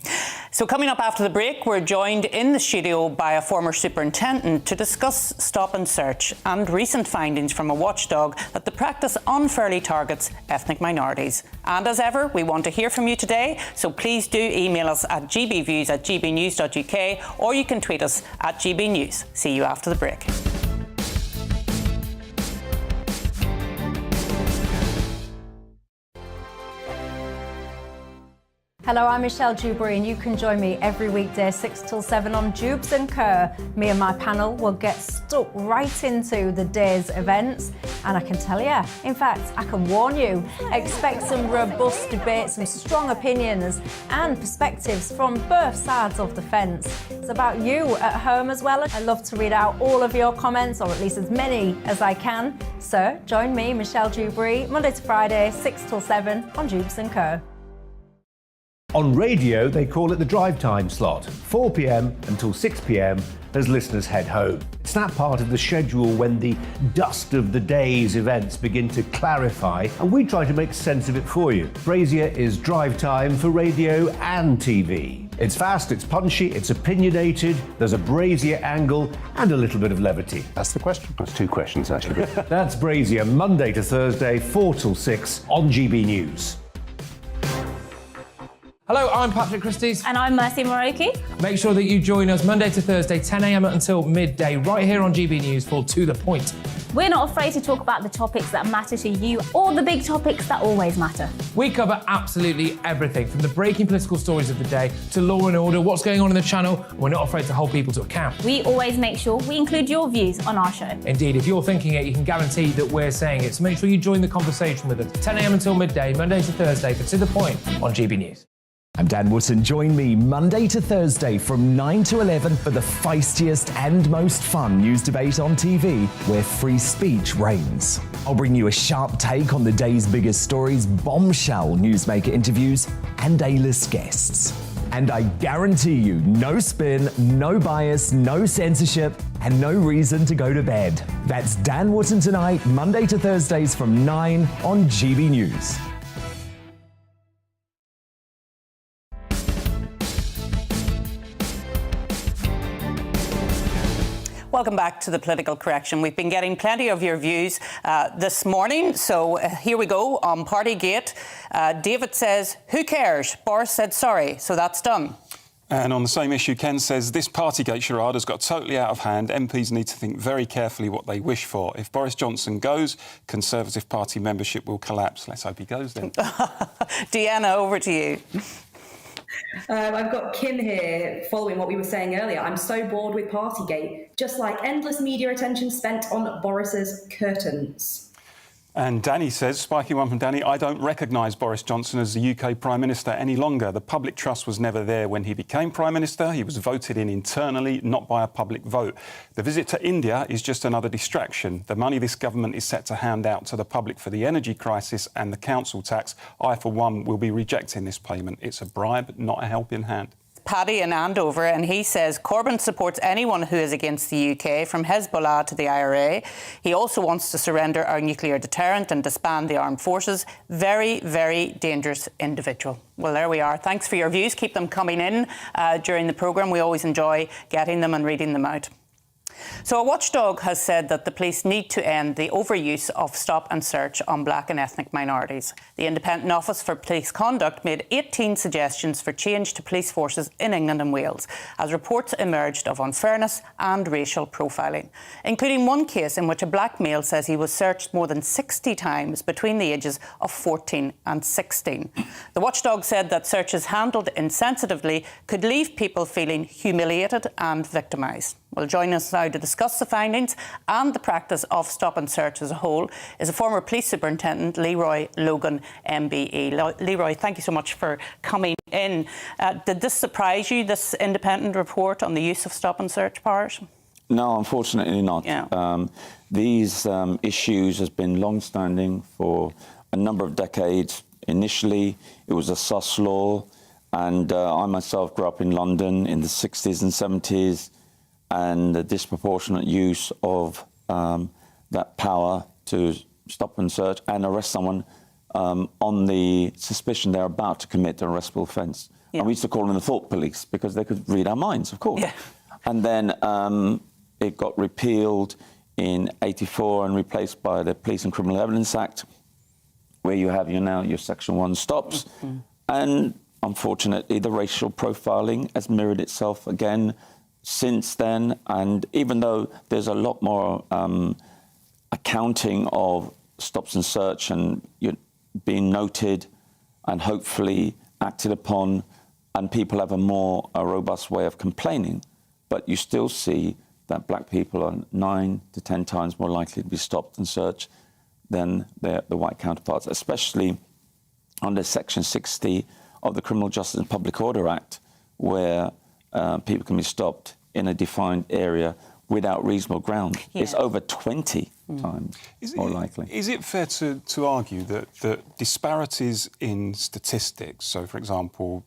So coming up after the break, we're joined in the studio by a former superintendent to discuss stop and search and recent findings from a watchdog that the practice unfairly targets ethnic minorities. And as ever, we want to hear from you today, so please do email us at gbviews@gbnews.uk or you can tweet us at gbnews. See you after the break. Hello, I'm Michelle Dewberry and you can join me every weekday 6 till 7 on Jubes and Kerr. Me and my panel will get stuck right into the day's events and I can tell you, in fact, I can warn you, expect some robust debate, some strong opinions and perspectives from both sides of the fence. It's about you at home as well. I love to read out all of your comments, or at least as many as I can. So join me, Michelle Dewberry, Monday to Friday, 6 till 7 on Jubes and Kerr. On radio, they call it the drive time slot, 4 p.m. until 6 p.m. as listeners head home. It's that part of the schedule when the dust of the day's events begin to clarify, and we try to make sense of it for you. Brazier is drive time for radio and TV. It's fast, it's punchy, it's opinionated, there's a Brazier angle and a little bit of levity. That's the question. That's two questions, actually. That's Brazier, Monday to Thursday, 4 till 6 on GB News. Hello, I'm Patrick Christie's. And I'm Mercy Moroki. Make sure that you join us Monday to Thursday, 10 a.m. until midday, right here on GB News for To The Point. We're not afraid to talk about the topics that matter to you or the big topics that always matter. We cover absolutely everything, from the breaking political stories of the day to law and order, what's going on in the channel. We're not afraid to hold people to account. We always make sure we include your views on our show. Indeed, if you're thinking it, you can guarantee that we're saying it. So make sure you join the conversation with us, 10 a.m. until midday, Monday to Thursday, for To The Point on GB News. I'm Dan Wootton. Join me Monday to Thursday from 9 to 11 for the feistiest and most fun news debate on TV, where free speech reigns. I'll bring you a sharp take on the day's biggest stories, bombshell newsmaker interviews, and A-list guests. And I guarantee you, no spin, no bias, no censorship, and no reason to go to bed. That's Dan Wootton tonight, Monday to Thursdays from 9 on GB News. Welcome back to the Political Correction. We've been getting plenty of your views this morning, so here we go on Partygate. David says, who cares? Boris said sorry, so that's done. And on the same issue, Ken says, this Partygate charade has got totally out of hand. MPs need to think very carefully what they wish for. If Boris Johnson goes, Conservative Party membership will collapse. Let's hope he goes then. Deanna, over to you. I've got Kim here following what we were saying earlier. I'm so bored with Partygate, just like endless media attention spent on Boris's curtains. And Danny says, spiky one from Danny, I don't recognise Boris Johnson as the UK Prime Minister any longer. The public trust was never there when he became Prime Minister. He was voted in internally, not by a public vote. The visit to India is just another distraction. The money this government is set to hand out to the public for the energy crisis and the council tax, I, for one, will be rejecting this payment. It's a bribe, not a helping hand. Paddy in Andover, and he says Corbyn supports anyone who is against the UK, from Hezbollah to the IRA. He also wants to surrender our nuclear deterrent and disband the armed forces. Very, very dangerous individual. Well, there we are. Thanks for your views. Keep them coming in during the programme. We always enjoy getting them and reading them out. So a watchdog has said that the police need to end the overuse of stop and search on black and ethnic minorities. The Independent Office for Police Conduct made 18 suggestions for change to police forces in England and Wales, as reports emerged of unfairness and racial profiling, including one case in which a black male says he was searched more than 60 times between the ages of 14 and 16. The watchdog said that searches handled insensitively could leave people feeling humiliated and victimised. Well, joining us now to discuss the findings and the practice of stop and search as a whole is a former police superintendent, Leroy Logan, MBE. Leroy, thank you so much for coming in. Did this surprise you, this independent report on the use of stop and search powers? No, unfortunately not. Yeah. These issues has been long-standing for a number of decades. Initially, it was a sus law, and I myself grew up in London in the 60s and 70s, and the disproportionate use of that power to stop and search and arrest someone on the suspicion they're about to commit an arrestable offence. Yeah. And we used to call them the thought police because they could read our minds, of course. Yeah. And then it got repealed in '84 and replaced by the Police and Criminal Evidence Act, where you have your Section 1 stops. Mm-hmm. And unfortunately, the racial profiling has mirrored itself again since then, and even though there's a lot more accounting of stops and search and being noted and hopefully acted upon, and people have a robust way of complaining, but you still see that black people are 9 to 10 times more likely to be stopped and searched than the white counterparts, especially under Section 60 of the Criminal Justice and Public Order Act, where people can be stopped in a defined area without reasonable ground. Yeah. It's over 20 times more likely. Is it fair to argue that disparities in statistics, so for example,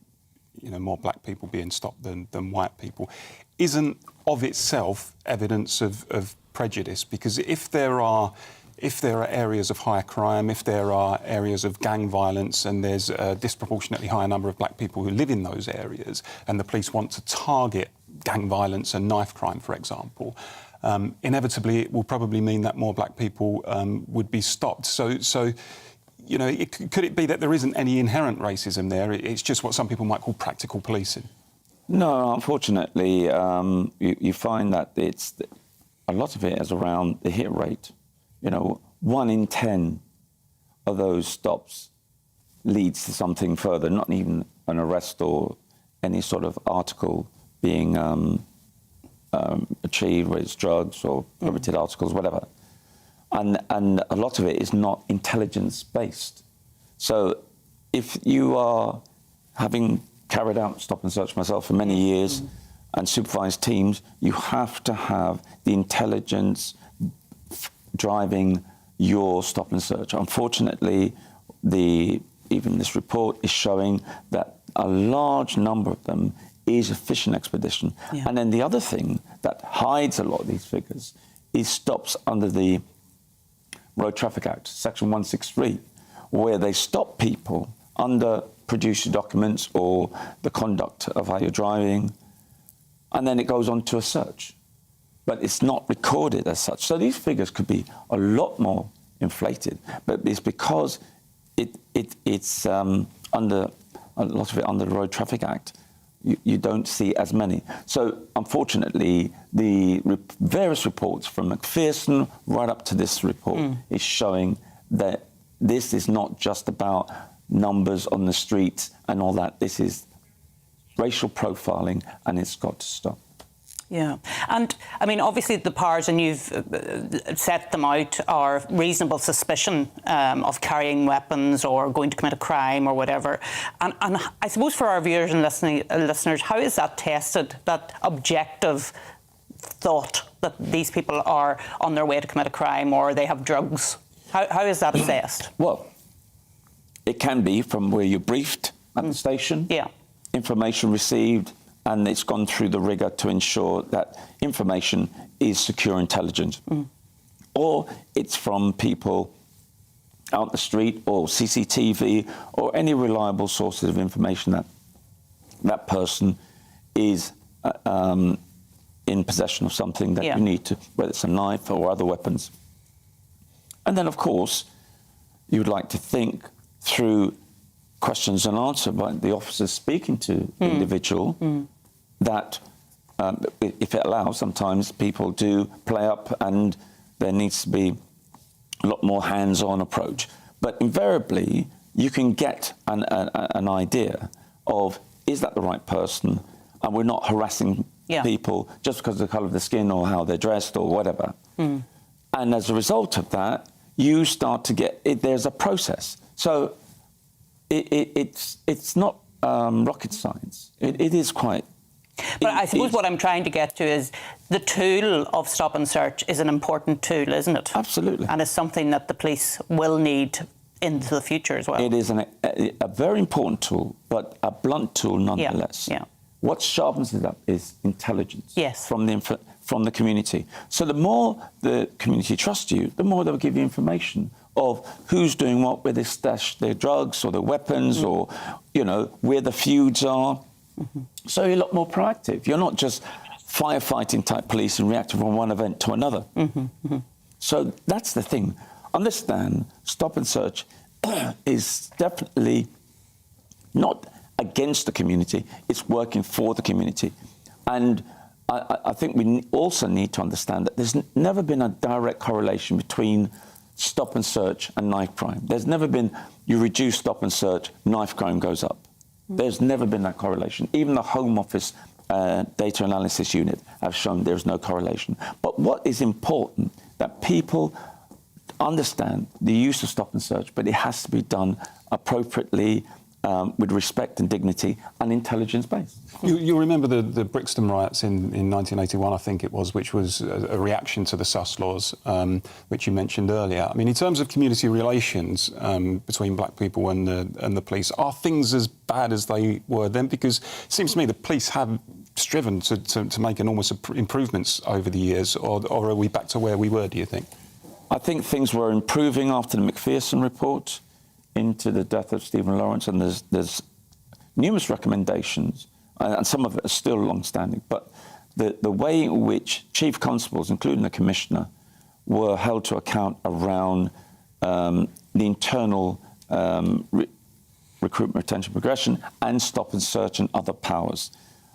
more black people being stopped than white people, isn't of itself evidence of prejudice? Because if there are areas of high crime, if there are areas of gang violence, and there's a disproportionately higher number of black people who live in those areas, and the police want to target gang violence and knife crime, for example, inevitably it will probably mean that more black people would be stopped. So you know, could it be that there isn't any inherent racism there? It's just what some people might call practical policing. No, unfortunately, you find that a lot of it is around the hit rate. You know, 1 in 10 of those stops leads to something further, not even an arrest or any sort of article being achieved, whether it's drugs or prohibited articles, whatever. And a lot of it is not intelligence-based. So if you are having carried out stop and search myself for many years and supervised teams, you have to have the intelligence driving your stop and search. Unfortunately, even this report is showing that a large number of them is a fishing expedition. Yeah. And then the other thing that hides a lot of these figures is stops under the Road Traffic Act, Section 163, where they stop people under produce your documents or the conduct of how you're driving, and then it goes on to a search. But it's not recorded as such. So these figures could be a lot more inflated, but it's because it's under a lot of it under the Road Traffic Act. You don't see as many. So unfortunately, the various reports from McPherson right up to this report is showing that this is not just about numbers on the streets and all that. This is racial profiling, and it's got to stop. Yeah. And, I mean, obviously the powers, and you've set them out, are reasonable suspicion of carrying weapons or going to commit a crime or whatever. And I suppose for our viewers and listeners, how is that tested, that objective thought that these people are on their way to commit a crime or they have drugs? How is that assessed? Well, it can be from where you're briefed at the station, information received, and it's gone through the rigour to ensure that information is secure intelligence. Or it's from people out the street or CCTV or any reliable sources of information that that person is in possession of something that you need to, whether it's a knife or other weapons. And then, of course, you would like to think through questions and answers by the officers speaking to the individual that, if it allows, sometimes people do play up and there needs to be a lot more hands-on approach. But invariably, you can get an idea of, is that the right person? And we're not harassing people just because of the colour of the skin or how they're dressed or whatever. And as a result of that, you start to get, there's a process. So it's not rocket science. It is quite... But I suppose what I'm trying to get to is the tool of stop and search is an important tool, isn't it? Absolutely. And it's something that the police will need into the future as well. It is a very important tool, but a blunt tool nonetheless. What sharpens it up is intelligence from the community. So the more the community trusts you, the more they'll give you information of who's doing what, where they stash their drugs or their weapons or, you know, where the feuds are. So you're a lot more proactive. You're not just firefighting type police and reacting from one event to another. So that's the thing. Understand, stop and search is definitely not against the community. It's working for the community. And I think we also need to understand that there's never been a direct correlation between stop and search and knife crime. There's never been, you reduce stop and search, knife crime goes up. There's never been that correlation. Even the Home Office data analysis unit have shown there's no correlation. But what is important, that people understand the use of stop and search, but it has to be done appropriately, with respect and dignity and intelligence-based. You remember the Brixton riots in 1981, I think it was, which was a reaction to the sus laws, which you mentioned earlier. I mean, in terms of community relations between black people and the police, are things as bad as they were then? Because it seems to me the police have striven to make enormous improvements over the years, or are we back to where we were, do you think? I think things were improving after the McPherson report into the death of Stephen Lawrence, and there's numerous recommendations, and some of it are still long-standing, but the way in which chief constables, including the commissioner, were held to account around the internal recruitment, retention, progression, and stop and search and other powers.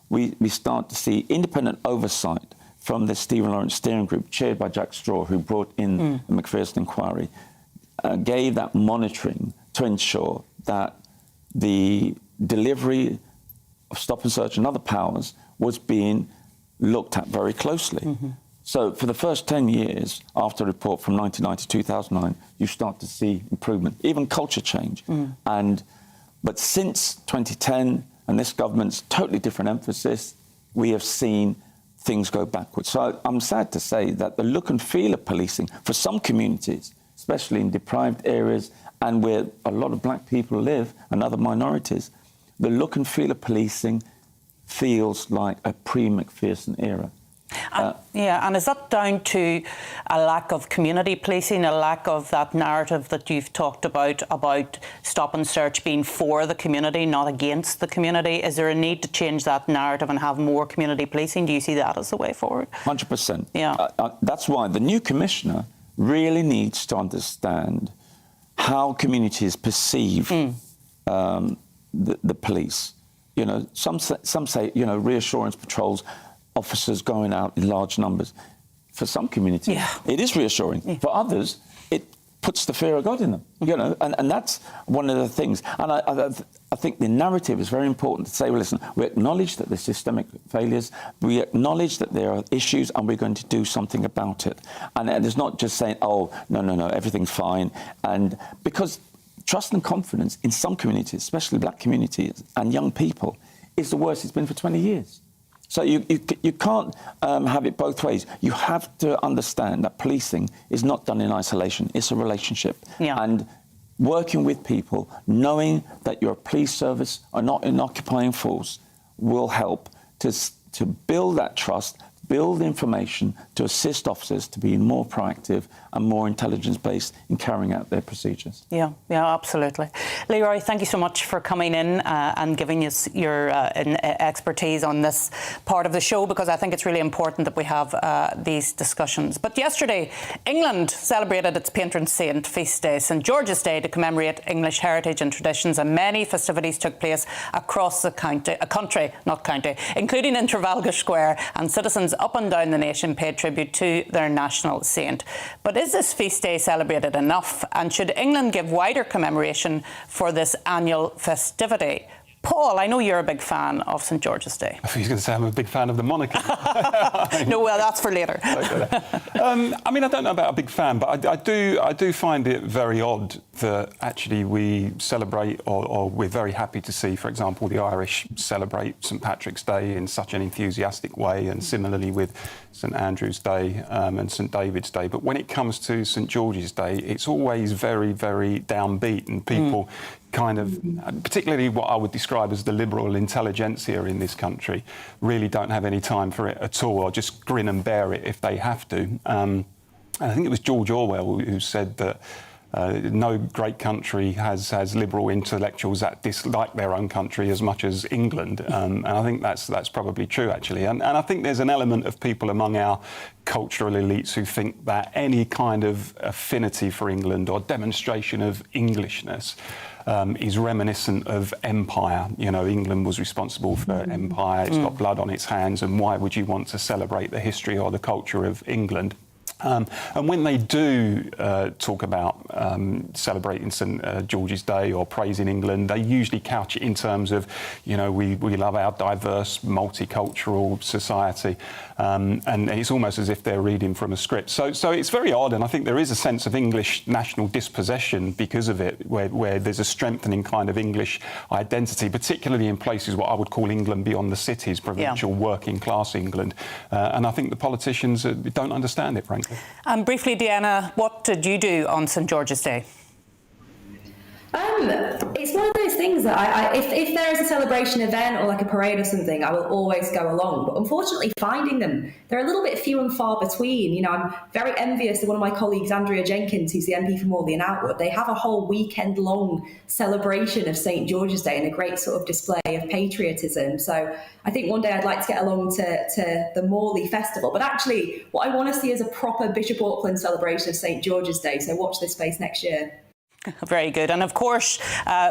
We start to see independent oversight from the Stephen Lawrence steering group, chaired by Jack Straw, who brought in the Macpherson inquiry, gave that monitoring to ensure that the delivery of stop and search and other powers was being looked at very closely. So for the first 10 years after the report from 1990 to 2009, you start to see improvement, even culture change. But since 2010, and this government's totally different emphasis, we have seen things go backwards. So I'm sad to say that the look and feel of policing for some communities, especially in deprived areas and where a lot of black people live and other minorities, the look and feel of policing feels like a pre-Macpherson era. And is that down to a lack of community policing, a lack of that narrative that you've talked about stop and search being for the community, not against the community? Is there a need to change that narrative and have more community policing? Do you see that as the way forward? 100%. Yeah. That's why the new commissioner really needs to understand how communities perceive the police. You know, some say, you know, reassurance patrols, officers going out in large numbers. For some communities, it is reassuring. For others, it puts the fear of God in them, you know, and that's one of the things. And I think the narrative is very important to say, well, listen, we acknowledge that there's systemic failures, we acknowledge that there are issues, and we're going to do something about it. And it's not just saying, oh, no, everything's fine. And because trust and confidence in some communities, especially black communities and young people, is the worst it's been for 20 years. So you can't have it both ways. You have to understand that policing is not done in isolation. It's a relationship. And working with people, knowing that your police service are not an occupying force, will help to build that trust, build information to assist officers to be more proactive and more intelligence-based in carrying out their procedures. Yeah, absolutely. Leroy, thank you so much for coming in and giving us your expertise on this part of the show, because I think it's really important that we have these discussions. But yesterday, England celebrated its patron saint feast day, St George's Day, to commemorate English heritage and traditions, and many festivities took place across the country, including in Trafalgar Square, and citizens up and down the nation paid tribute to their national saint. But is this feast day celebrated enough? And should England give wider commemoration for this annual festivity? Paul, I know you're a big fan of St George's Day. I thought he was going to say I'm a big fan of the monarchy. No, well, that's for later. I mean, I don't know about a big fan, but I do find it very odd that actually we celebrate, or we're very happy to see, for example, the Irish celebrate St Patrick's Day in such an enthusiastic way, and similarly with St Andrew's Day and St David's Day. But when it comes to St George's Day, it's always very, very downbeat, and people kind of, particularly what I would describe as the liberal intelligentsia in this country, really don't have any time for it at all, or just grin and bear it if they have to. And I think it was George Orwell who said that no great country has liberal intellectuals that dislike their own country as much as England, and I think that's probably true, actually. And I think there's an element of people among our cultural elites who think that any kind of affinity for England or demonstration of Englishness is reminiscent of empire. You know, England was responsible for empire, it's got blood on its hands, and why would you want to celebrate the history or the culture of England? And when they do talk about celebrating St George's Day or praising England, they usually couch it in terms of, you know, we love our diverse, multicultural society. And it's almost as if they're reading from a script. So it's very odd, and I think there is a sense of English national dispossession because of it, where there's a strengthening kind of English identity, particularly in places what I would call England beyond the cities, provincial working class England. And I think the politicians don't understand it, frankly. And briefly, Deanna, what did you do on St George's Day? It's one of those things that if there is a celebration event or like a parade or something, I will always go along. But unfortunately, finding them, they're a little bit few and far between. You know, I'm very envious of one of my colleagues, Andrea Jenkins, who's the MP for Morley and Outwood. They have a whole weekend-long celebration of St George's Day and a great sort of display of patriotism. So I think one day I'd like to get along to the Morley Festival. But actually, what I want to see is a proper Bishop Auckland celebration of St George's Day. So watch this space next year. Very good. And of course,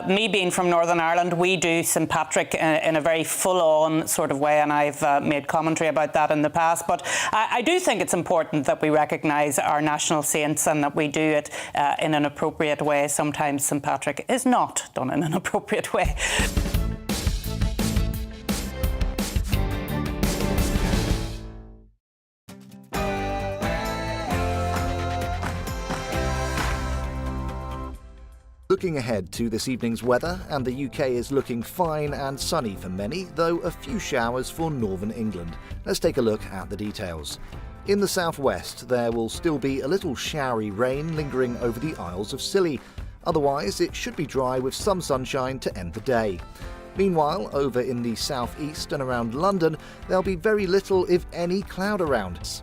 me being from Northern Ireland, we do St Patrick in a very full-on sort of way, and I've made commentary about that in the past. But I do think it's important that we recognise our national saints and that we do it in an appropriate way. Sometimes St Patrick is not done in an appropriate way. Looking ahead to this evening's weather, and the UK is looking fine and sunny for many, though a few showers for northern England. Let's take a look at the details. In the southwest, there will still be a little showery rain lingering over the Isles of Scilly. Otherwise, it should be dry with some sunshine to end the day. Meanwhile, over in the southeast and around London, there'll be very little, if any, cloud around.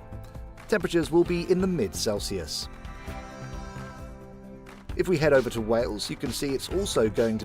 Temperatures will be in the mid-Celsius. If we head over to Wales, you can see it's also going to be